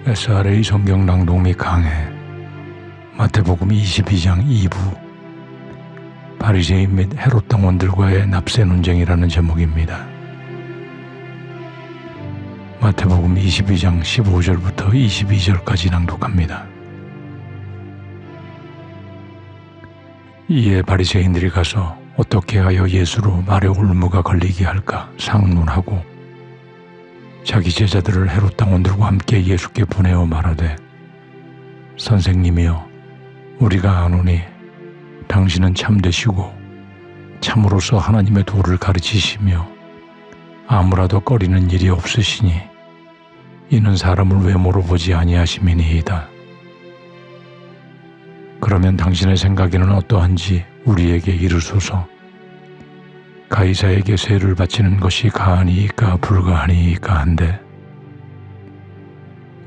SRA 성경 낭독 및 강해 마태복음 22장 2부 바리새인 및 헤롯 당원들과의 납세 논쟁이라는 제목입니다. 마태복음 22장 15절부터 22절까지 낭독합니다. 이에 바리새인들이 가서 어떻게 하여 예수로 말에 올무가 걸리게 할까 상론하고 자기 제자들을 헤롯 당원들과 함께 예수께 보내어 말하되 선생님이여 우리가 아노니 당신은 참되시고 참으로서 하나님의 도를 가르치시며 아무라도 꺼리는 일이 없으시니 이는 사람을 외모로 보지 아니하심이니이다. 그러면 당신의 생각에는 어떠한지 우리에게 이르소서. 가이사에게 세를 바치는 것이 가하니이까 불가하니이까 한데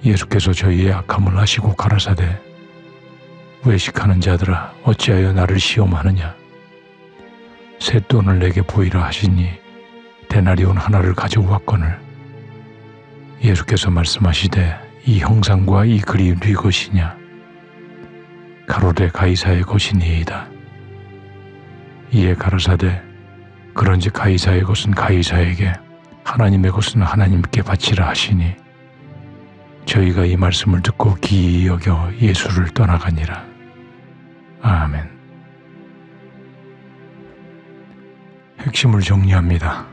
예수께서 저희의 악함을 아시고 가라사대 외식하는 자들아 어찌하여 나를 시험하느냐. 쇳돈을 내게 보이라 하시니 데나리온 하나를 가져왔거늘 예수께서 말씀하시되 이 형상과 이 글이 네 것이냐. 가로되 가이사의 것이니이다. 이에 가라사대 그런즉 가이사의 것은 가이사에게 하나님의 것은 하나님께 바치라 하시니 저희가 이 말씀을 듣고 기이 여겨 예수를 떠나가니라. 아멘. 핵심을 정리합니다.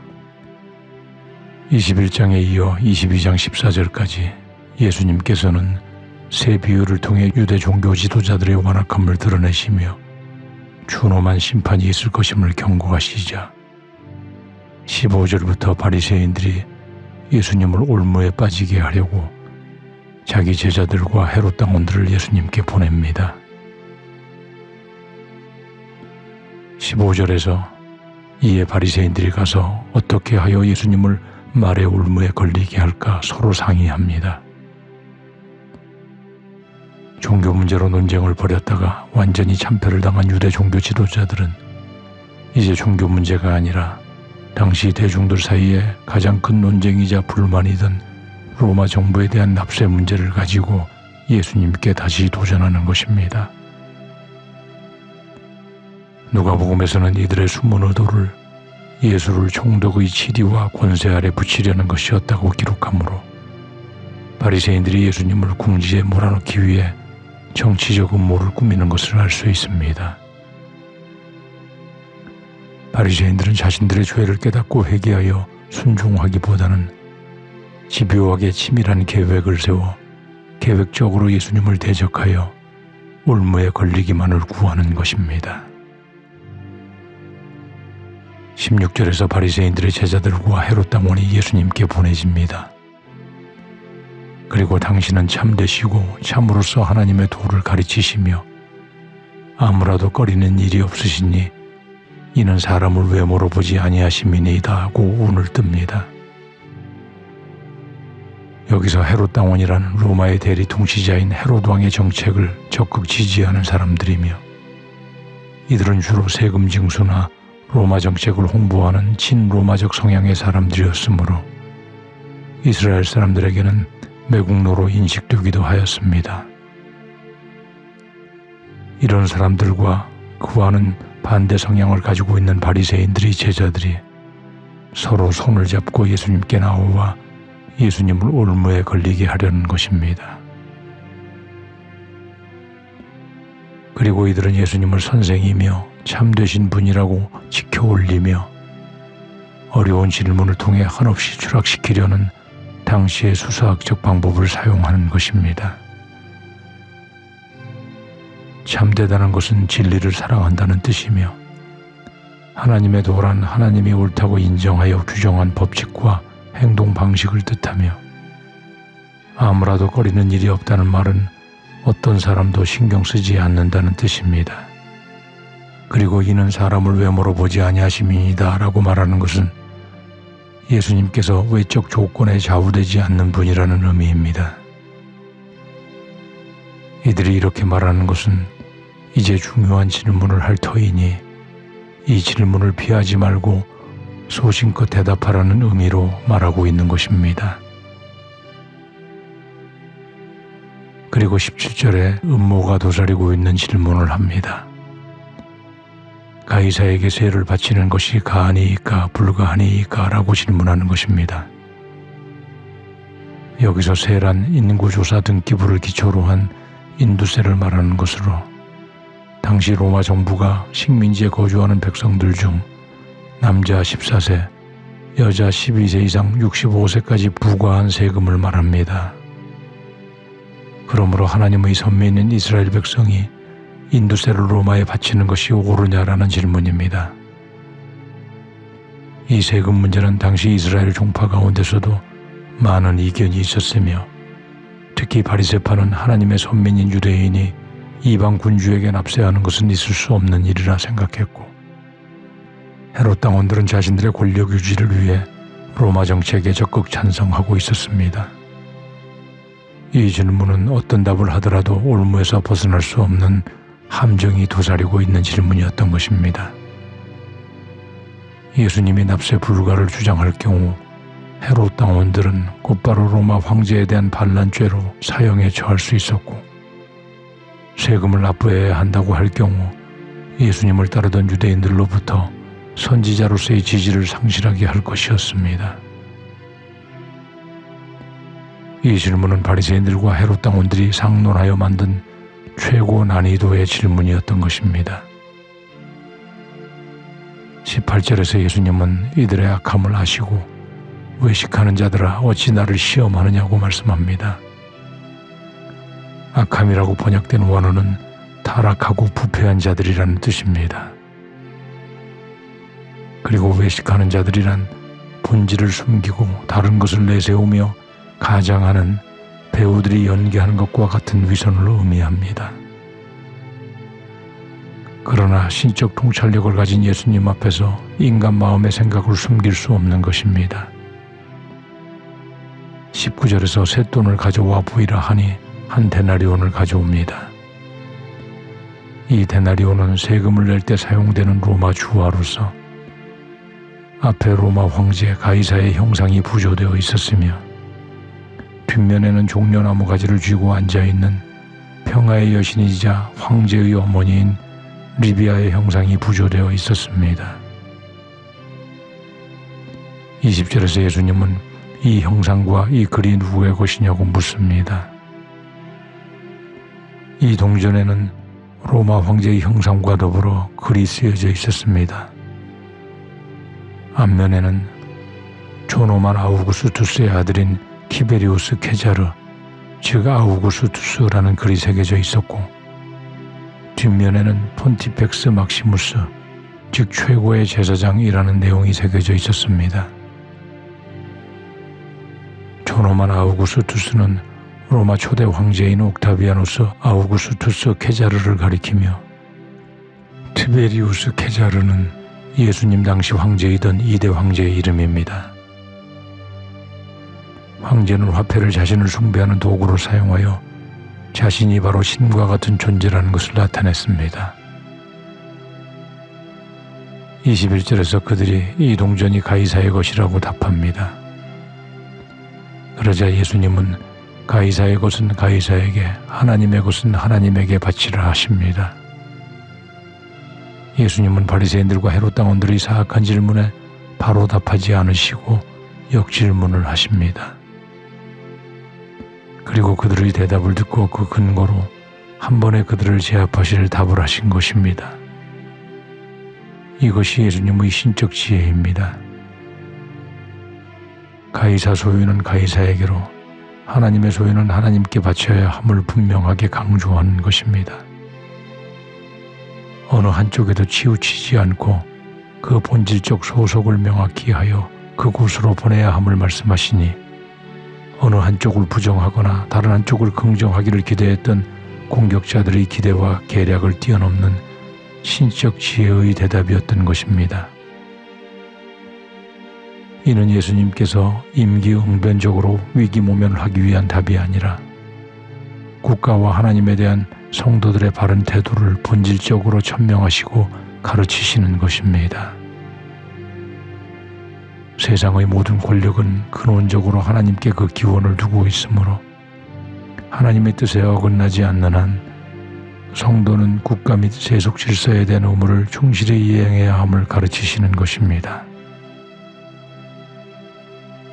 21장에 이어 22장 14절까지 예수님께서는 세 비유를 통해 유대 종교 지도자들의 완악함을 드러내시며 준엄한 심판이 있을 것임을 경고하시자 15절부터 바리새인들이 예수님을 올무에 빠지게 하려고 자기 제자들과 헤롯 당원들을 예수님께 보냅니다. 15절에서 이에 바리새인들이 가서 어떻게 하여 예수님을 말의 올무에 걸리게 할까 서로 상의합니다. 종교 문제로 논쟁을 벌였다가 완전히 참패를 당한 유대 종교 지도자들은 이제 종교 문제가 아니라 당시 대중들 사이에 가장 큰 논쟁이자 불만이던 로마 정부에 대한 납세 문제를 가지고 예수님께 다시 도전하는 것입니다. 누가복음에서는 이들의 숨은 의도를 예수를 총독의 치리와 권세 아래 붙이려는 것이었다고 기록하므로 바리새인들이 예수님을 궁지에 몰아넣기 위해 정치적 음모를 꾸미는 것을 알 수 있습니다. 바리새인들은 자신들의 죄를 깨닫고 회개하여 순종하기보다는 집요하게 치밀한 계획을 세워 계획적으로 예수님을 대적하여 올무에 걸리기만을 구하는 것입니다. 16절에서 바리새인들의 제자들과 헤롯 당원이 예수님께 보내집니다. 그리고 당신은 참되시고 참으로서 하나님의 도를 가르치시며 아무라도 꺼리는 일이 없으시니 이는 사람을 외모로 보지 아니하심이니이다 하고 운을 뜹니다. 여기서 헤롯 당원이란 로마의 대리 통치자인 헤롯 왕의 정책을 적극 지지하는 사람들이며 이들은 주로 세금 징수나 로마 정책을 홍보하는 친로마적 성향의 사람들이었으므로 이스라엘 사람들에게는 매국노로 인식되기도 하였습니다. 이런 사람들과 그와는 반대 성향을 가지고 있는 바리새인들의 제자들이 서로 손을 잡고 예수님께 나와 예수님을 올무에 걸리게 하려는 것입니다. 그리고 이들은 예수님을 선생이며 참되신 분이라고 지켜 올리며 어려운 질문을 통해 한없이 추락시키려는 당시의 수사학적 방법을 사용하는 것입니다. 참되다는 것은 진리를 사랑한다는 뜻이며 하나님의 도란 하나님이 옳다고 인정하여 규정한 법칙과 행동 방식을 뜻하며 아무라도 꺼리는 일이 없다는 말은 어떤 사람도 신경 쓰지 않는다는 뜻입니다. 그리고 이는 사람을 외모로 보지 아니하심이니이다 라고 말하는 것은 예수님께서 외적 조건에 좌우되지 않는 분이라는 의미입니다. 이들이 이렇게 말하는 것은 이제 중요한 질문을 할 터이니 이 질문을 피하지 말고 소신껏 대답하라는 의미로 말하고 있는 것입니다. 그리고 17절에 음모가 도사리고 있는 질문을 합니다. 가이사에게 세를 바치는 것이 가하니이까 불가하니이까 라고 질문하는 것입니다. 여기서 세란 인구조사 등기부를 기초로 한 인두세를 말하는 것으로 당시 로마 정부가 식민지에 거주하는 백성들 중 남자 14세, 여자 12세 이상 65세까지 부과한 세금을 말합니다. 그러므로 하나님의 선민인 이스라엘 백성이 인두세를 로마에 바치는 것이 옳으냐라는 질문입니다. 이 세금 문제는 당시 이스라엘 종파 가운데서도 많은 이견이 있었으며 특히 바리새파는 하나님의 선민인 유대인이 이방 군주에게 납세하는 것은 있을 수 없는 일이라 생각했고 헤롯 당원들은 자신들의 권력 유지를 위해 로마 정책에 적극 찬성하고 있었습니다. 이 질문은 어떤 답을 하더라도 올무에서 벗어날 수 없는 함정이 도사리고 있는 질문이었던 것입니다. 예수님이 납세 불가를 주장할 경우 헤롯 당원들은 곧바로 로마 황제에 대한 반란죄로 사형에 처할 수 있었고 세금을 납부해야 한다고 할 경우 예수님을 따르던 유대인들로부터 선지자로서의 지지를 상실하게 할 것이었습니다. 이 질문은 바리새인들과 헤롯 당원들이 상논하여 만든 최고 난이도의 질문이었던 것입니다. 18절에서 예수님은 이들의 악함을 아시고 외식하는 자들아 어찌 나를 시험하느냐고 말씀합니다. 악함이라고 번역된 원어는 타락하고 부패한 자들이라는 뜻입니다. 그리고 외식하는 자들이란 본질을 숨기고 다른 것을 내세우며 가장하는 배우들이 연기하는 것과 같은 위선을 의미합니다. 그러나 신적 통찰력을 가진 예수님 앞에서 인간 마음의 생각을 숨길 수 없는 것입니다. 19절에서 쇳돈을 가져와 보이라 하니 한 데나리온을 가져옵니다. 이 데나리온은 세금을 낼 때 사용되는 로마 주화로서 앞에 로마 황제 가이사의 형상이 부조되어 있었으며 뒷면에는 종려나무 가지를 쥐고 앉아있는 평화의 여신이자 황제의 어머니인 리비아의 형상이 부조되어 있었습니다. 20절에서 예수님은 이 형상과 이 글이 누구의 것이냐고 묻습니다. 이 동전에는 로마 황제의 형상과 더불어 글이 쓰여져 있었습니다. 앞면에는 조노만 아우구스투스의 아들인 티베리우스 케자르, 즉 아우구스투스라는 글이 새겨져 있었고 뒷면에는 폰티펙스 막시무스, 즉 최고의 제사장이라는 내용이 새겨져 있었습니다. 조노만 아우구스투스는 로마 초대 황제인 옥타비아누스 아우구스투스 케자르를 가리키며 티베리우스 케자르는 예수님 당시 황제이던 2대 황제의 이름입니다. 황제는 화폐를 자신을 숭배하는 도구로 사용하여 자신이 바로 신과 같은 존재라는 것을 나타냈습니다. 21절에서 그들이 이 동전이 가이사의 것이라고 답합니다. 그러자 예수님은 가이사의 것은 가이사에게, 하나님의 것은 하나님에게 바치라 하십니다. 예수님은 바리새인들과 헤롯 당원들의 사악한 질문에 바로 답하지 않으시고 역질문을 하십니다. 그리고 그들의 대답을 듣고 그 근거로 한 번에 그들을 제압하실 답을 하신 것입니다. 이것이 예수님의 신적 지혜입니다. 가이사 소유는 가이사에게로, 하나님의 소유는 하나님께 바쳐야 함을 분명하게 강조하는 것입니다. 어느 한쪽에도 치우치지 않고 그 본질적 소속을 명확히 하여 그곳으로 보내야 함을 말씀하시니 어느 한쪽을 부정하거나 다른 한쪽을 긍정하기를 기대했던 공격자들의 기대와 계략을 뛰어넘는 신적 지혜의 대답이었던 것입니다. 이는 예수님께서 임기응변적으로 위기모면을 하기 위한 답이 아니라 국가와 하나님에 대한 성도들의 바른 태도를 본질적으로 천명하시고 가르치시는 것입니다. 세상의 모든 권력은 근원적으로 하나님께 그 기원을 두고 있으므로 하나님의 뜻에 어긋나지 않는 한 성도는 국가 및 세속 질서에 대한 의무를 충실히 이행해야 함을 가르치시는 것입니다.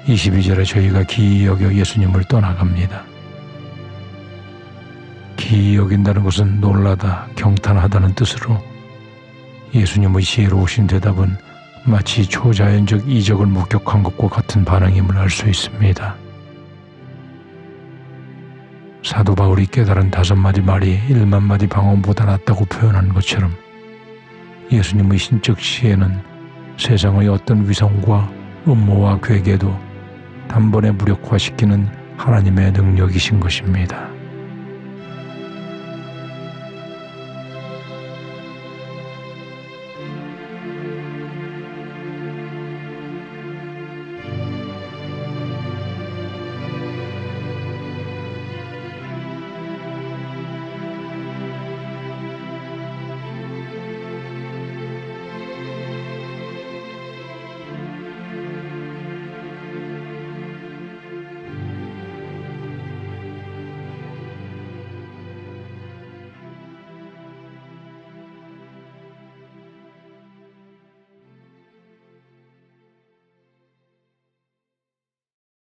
22절에 저희가 기이 여겨 예수님을 떠나갑니다. 기이 여긴다는 것은 놀라다, 경탄하다는 뜻으로 예수님의 지혜로우신 대답은 마치 초자연적 이적을 목격한 것과 같은 반응임을 알 수 있습니다. 사도 바울이 깨달은 5마디 말이 1만 마디 방언보다 낫다고 표현한 것처럼 예수님의 신적 지혜는 세상의 어떤 위성과 음모와 괴계도 단번에 무력화시키는 하나님의 능력이신 것입니다.